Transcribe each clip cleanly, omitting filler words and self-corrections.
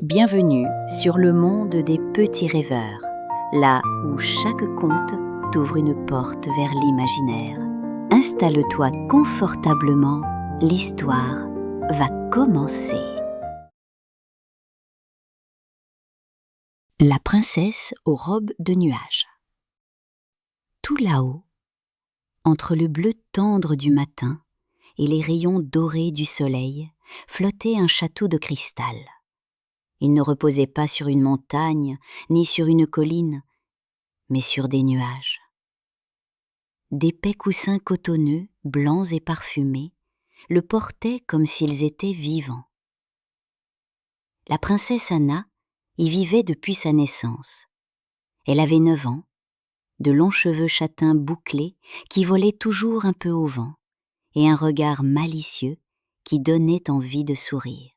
Bienvenue sur le monde des petits rêveurs, là où chaque conte t'ouvre une porte vers l'imaginaire. Installe-toi confortablement, l'histoire va commencer. La princesse aux robes de nuages. Tout là-haut, entre le bleu tendre du matin et les rayons dorés du soleil, flottait un château de cristal. Il ne reposait pas sur une montagne, ni sur une colline, mais sur des nuages. D'épais coussins cotonneux, blancs et parfumés, le portaient comme s'ils étaient vivants. La princesse Anna y vivait depuis sa naissance. Elle avait 9 ans, de longs cheveux châtains bouclés qui volaient toujours un peu au vent, et un regard malicieux qui donnait envie de sourire.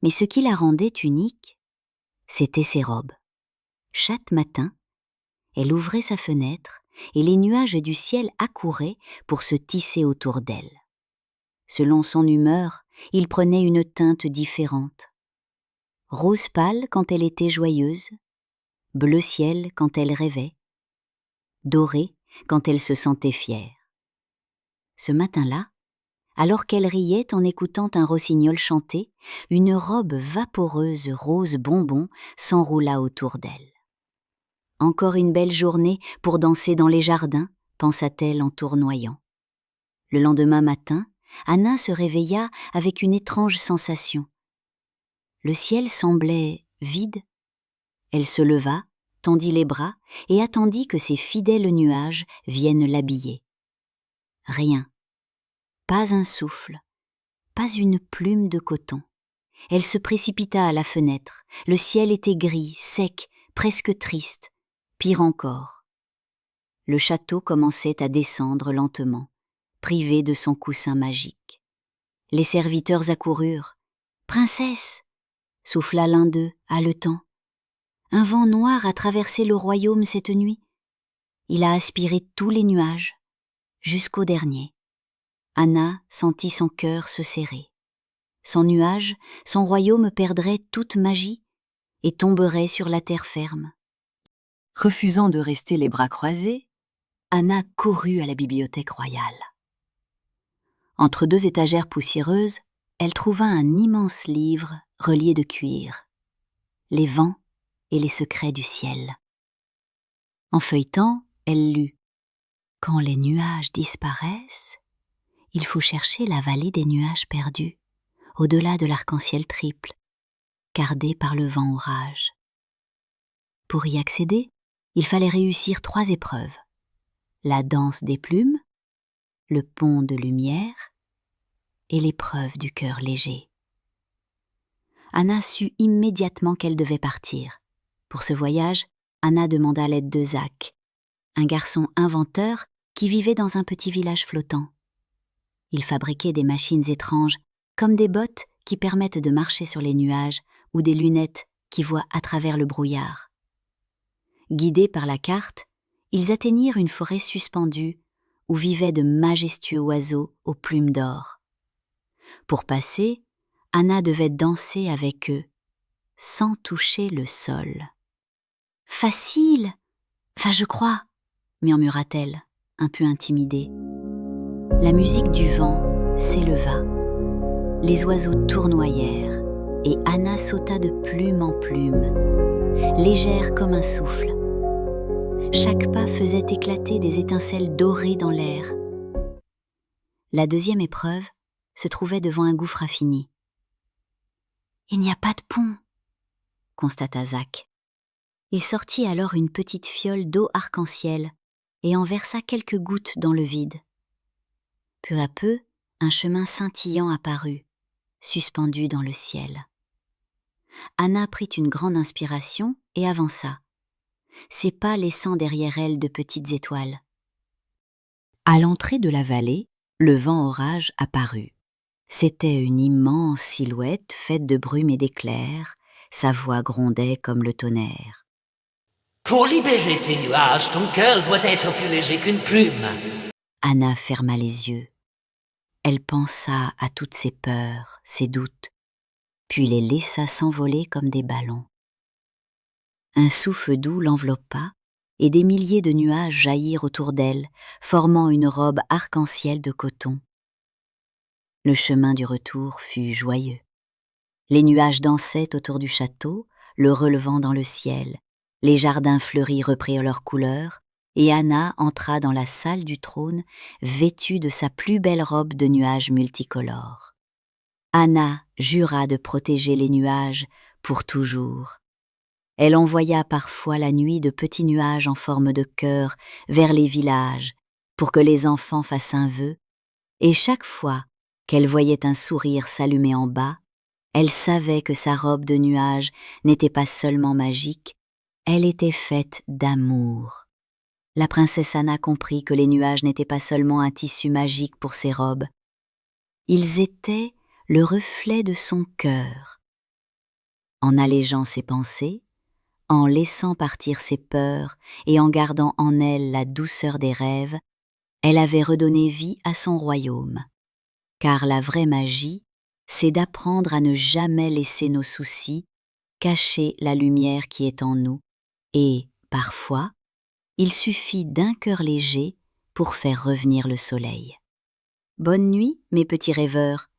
Mais ce qui la rendait unique, c'étaient ses robes. Chaque matin, elle ouvrait sa fenêtre et les nuages du ciel accouraient pour se tisser autour d'elle. Selon son humeur, ils prenaient une teinte différente. Rose pâle quand elle était joyeuse, bleu ciel quand elle rêvait, doré quand elle se sentait fière. Ce matin-là, alors qu'elle riait en écoutant un rossignol chanter, une robe vaporeuse rose bonbon s'enroula autour d'elle. Encore une belle journée pour danser dans les jardins, pensa-t-elle en tournoyant. Le lendemain matin, Anna se réveilla avec une étrange sensation. Le ciel semblait vide. Elle se leva, tendit les bras et attendit que ses fidèles nuages viennent l'habiller. Rien. Pas un souffle, pas une plume de coton. Elle se précipita à la fenêtre. Le ciel était gris, sec, presque triste. Pire encore. Le château commençait à descendre lentement, privé de son coussin magique. Les serviteurs accoururent. « Princesse !» souffla l'un d'eux, haletant. Un vent noir a traversé le royaume cette nuit. Il a aspiré tous les nuages, jusqu'au dernier. Anna sentit son cœur se serrer. Sans nuage, son royaume perdrait toute magie et tomberait sur la terre ferme. Refusant de rester les bras croisés, Anna courut à la bibliothèque royale. Entre 2 étagères poussiéreuses, elle trouva un immense livre relié de cuir, Les vents et les secrets du ciel. En feuilletant, elle lut « Quand les nuages disparaissent, il faut chercher la vallée des nuages perdus, au-delà de l'arc-en-ciel triple, gardé par le vent orage. » Pour y accéder, il fallait réussir 3 épreuves. La danse des plumes, le pont de lumière et l'épreuve du cœur léger. Anna sut immédiatement qu'elle devait partir. Pour ce voyage, Anna demanda l'aide de Zach, un garçon inventeur qui vivait dans un petit village flottant. Il fabriquait des machines étranges, comme des bottes qui permettent de marcher sur les nuages ou des lunettes qui voient à travers le brouillard. Guidés par la carte, ils atteignirent une forêt suspendue où vivaient de majestueux oiseaux aux plumes d'or. Pour passer, Anna devait danser avec eux, sans toucher le sol. « Facile, enfin je crois, » murmura-t-elle, un peu intimidée. La musique du vent s'éleva. Les oiseaux tournoyèrent et Anna sauta de plume en plume, légère comme un souffle. Chaque pas faisait éclater des étincelles dorées dans l'air. La 2e épreuve se trouvait devant un gouffre infini. « Il n'y a pas de pont !» constata Zach. Il sortit alors une petite fiole d'eau arc-en-ciel et en versa quelques gouttes dans le vide. Peu à peu, un chemin scintillant apparut, suspendu dans le ciel. Anna prit une grande inspiration et avança, ses pas laissant derrière elle de petites étoiles. À l'entrée de la vallée, le vent orage apparut. C'était une immense silhouette faite de brume et d'éclairs, sa voix grondait comme le tonnerre. « Pour libérer tes nuages, ton cœur doit être plus léger qu'une plume. » Anna ferma les yeux. Elle pensa à toutes ses peurs, ses doutes. puis les laissa s'envoler comme des ballons. Un souffle doux l'enveloppa, et des milliers de nuages jaillirent autour d'elle, formant une robe arc-en-ciel de coton. Le chemin du retour fut joyeux. Les nuages dansaient autour du château, le relevant dans le ciel. Les jardins fleuris reprirent leur couleur, et Anna entra dans la salle du trône, vêtue de sa plus belle robe de nuages multicolores. Anna jura de protéger les nuages pour toujours. Elle envoya parfois la nuit de petits nuages en forme de cœur vers les villages pour que les enfants fassent un vœu, et chaque fois qu'elle voyait un sourire s'allumer en bas, elle savait que sa robe de nuages n'était pas seulement magique, elle était faite d'amour. La princesse Anna comprit que les nuages n'étaient pas seulement un tissu magique pour ses robes, ils étaient le reflet de son cœur. En allégeant ses pensées, en laissant partir ses peurs et en gardant en elle la douceur des rêves, elle avait redonné vie à son royaume. Car la vraie magie, c'est d'apprendre à ne jamais laisser nos soucis cacher la lumière qui est en nous, et, parfois, il suffit d'un cœur léger pour faire revenir le soleil. Bonne nuit, mes petits rêveurs.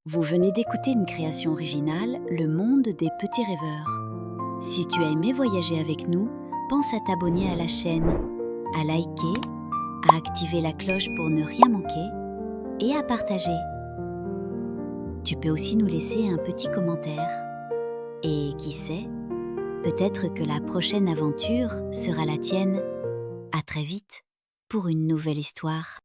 Vous venez d'écouter une création originale, Le Monde des Petits Rêveurs. Si tu as aimé voyager avec nous, pense à t'abonner à la chaîne, à liker, à activer la cloche pour ne rien manquer et à partager. Tu peux aussi nous laisser un petit commentaire. Et qui sait, peut-être que la prochaine aventure sera la tienne. À très vite pour une nouvelle histoire.